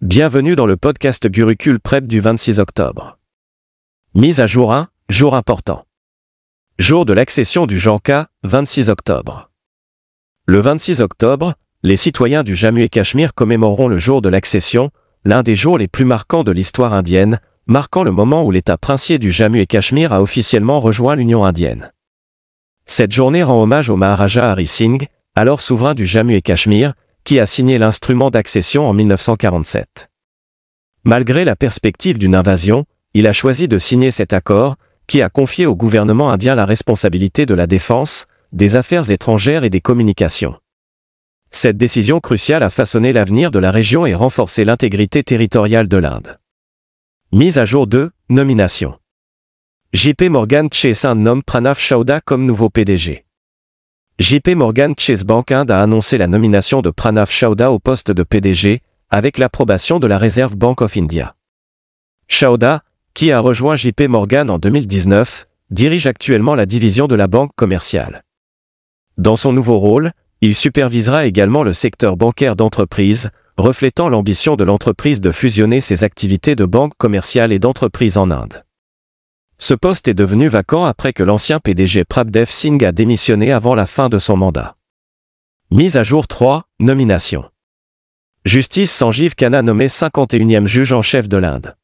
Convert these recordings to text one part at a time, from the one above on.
Bienvenue dans le podcast Gurucule Prep du 26 octobre. Mise à jour 1, jour important. Jour de l'accession du Janka, 26 octobre. Le 26 octobre, les citoyens du Jammu et Cachemire commémoreront le jour de l'accession, l'un des jours les plus marquants de l'histoire indienne, marquant le moment où l'État princier du Jammu et Cachemire a officiellement rejoint l'Union indienne. Cette journée rend hommage au Maharaja Hari Singh, alors souverain du Jammu et Cachemire, qui a signé l'instrument d'accession en 1947. Malgré la perspective d'une invasion, il a choisi de signer cet accord, qui a confié au gouvernement indien la responsabilité de la défense, des affaires étrangères et des communications. Cette décision cruciale a façonné l'avenir de la région et renforcé l'intégrité territoriale de l'Inde. Mise à jour 2, nomination. JP Morgan Chase Inde nomme Pranav Chawda comme nouveau PDG. JP Morgan Chase Bank Inde a annoncé la nomination de Pranav Chawda au poste de PDG, avec l'approbation de la Reserve Bank of India. Chawda, qui a rejoint JP Morgan en 2019, dirige actuellement la division de la banque commerciale. Dans son nouveau rôle, il supervisera également le secteur bancaire d'entreprise, reflétant l'ambition de l'entreprise de fusionner ses activités de banque commerciale et d'entreprise en Inde. Ce poste est devenu vacant après que l'ancien PDG Prabdev Singh a démissionné avant la fin de son mandat. Mise à jour 3, nomination. Justice Sanjeev Khanna nommé 51e juge en chef de l'Inde.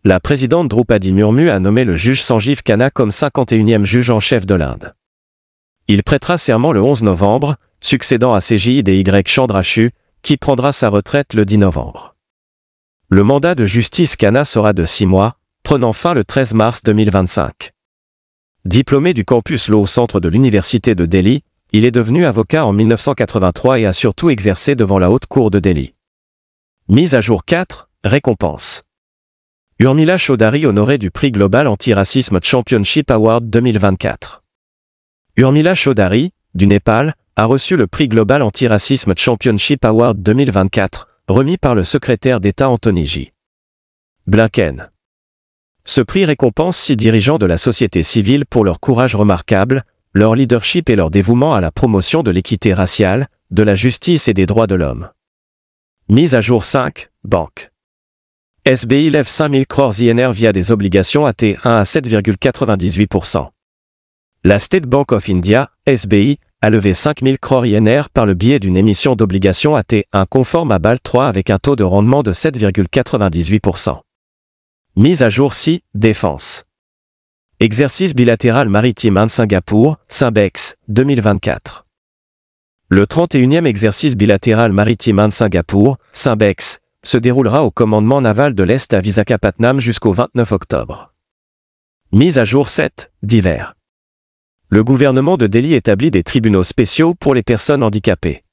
La présidente Draupadi Murmu a nommé le juge Sanjeev Khanna comme 51e juge en chef de l'Inde. Il prêtera serment le 11 novembre, succédant à CJY Chandrachud, qui prendra sa retraite le 10 novembre. Le mandat de Justice Khanna sera de 6 mois, prenant fin le 13 mars 2025. Diplômé du campus Law au centre de l'université de Delhi, il est devenu avocat en 1983 et a surtout exercé devant la Haute Cour de Delhi. Mise à jour 4, récompense. Urmila Chaudhary honorée du prix Global Anti-Racisme Championship Award 2024. Urmila Chaudhary, du Népal, a reçu le prix Global Anti-Racisme Championship Award 2024, remis par le secrétaire d'État Anthony J. Blinken. Ce prix récompense 6 dirigeants de la société civile pour leur courage remarquable, leur leadership et leur dévouement à la promotion de l'équité raciale, de la justice et des droits de l'homme. Mise à jour 5, banque. SBI lève 5 000 crores INR via des obligations AT1 à 7,98%. La State Bank of India, SBI, a levé 5 000 crores INR par le biais d'une émission d'obligations AT1 conforme à BAL 3 avec un taux de rendement de 7,98%. Mise à jour 6, défense. Exercice bilatéral maritime Inde-Singapour, SIMBEX, 2024. Le 31e exercice bilatéral maritime Inde-Singapour, SIMBEX, se déroulera au commandement naval de l'Est à Visakhapatnam jusqu'au 29 octobre. Mise à jour 7, divers. Le gouvernement de Delhi établit des tribunaux spéciaux pour les personnes handicapées.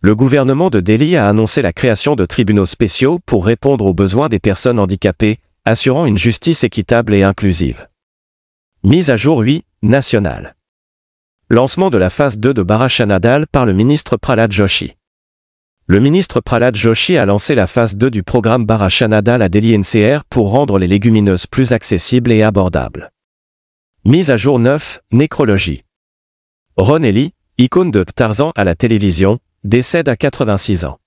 Le gouvernement de Delhi a annoncé la création de tribunaux spéciaux pour répondre aux besoins des personnes handicapées, assurant une justice équitable et inclusive. Mise à jour 8, nationale. Lancement de la phase 2 de Bharat Nadal par le ministre Prahlad Joshi. Le ministre Prahlad Joshi a lancé la phase 2 du programme Bharat Nadal à Delhi NCR pour rendre les légumineuses plus accessibles et abordables. Mise à jour 9, nécrologie. Ron Ellie, icône de Tarzan à la télévision, décède à 86 ans.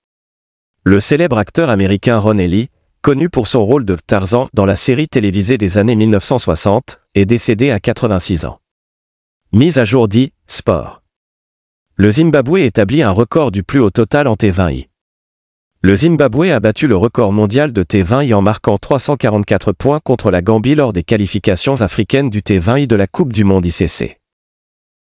Le célèbre acteur américain Ron Ellie, connu pour son rôle de Tarzan dans la série télévisée des années 1960, est décédé à 86 ans. Mise à jour 10, sport. Le Zimbabwe établit un record du plus haut total en T20I. Le Zimbabwe a battu le record mondial de T20I en marquant 344 points contre la Gambie lors des qualifications africaines du T20I de la Coupe du Monde ICC.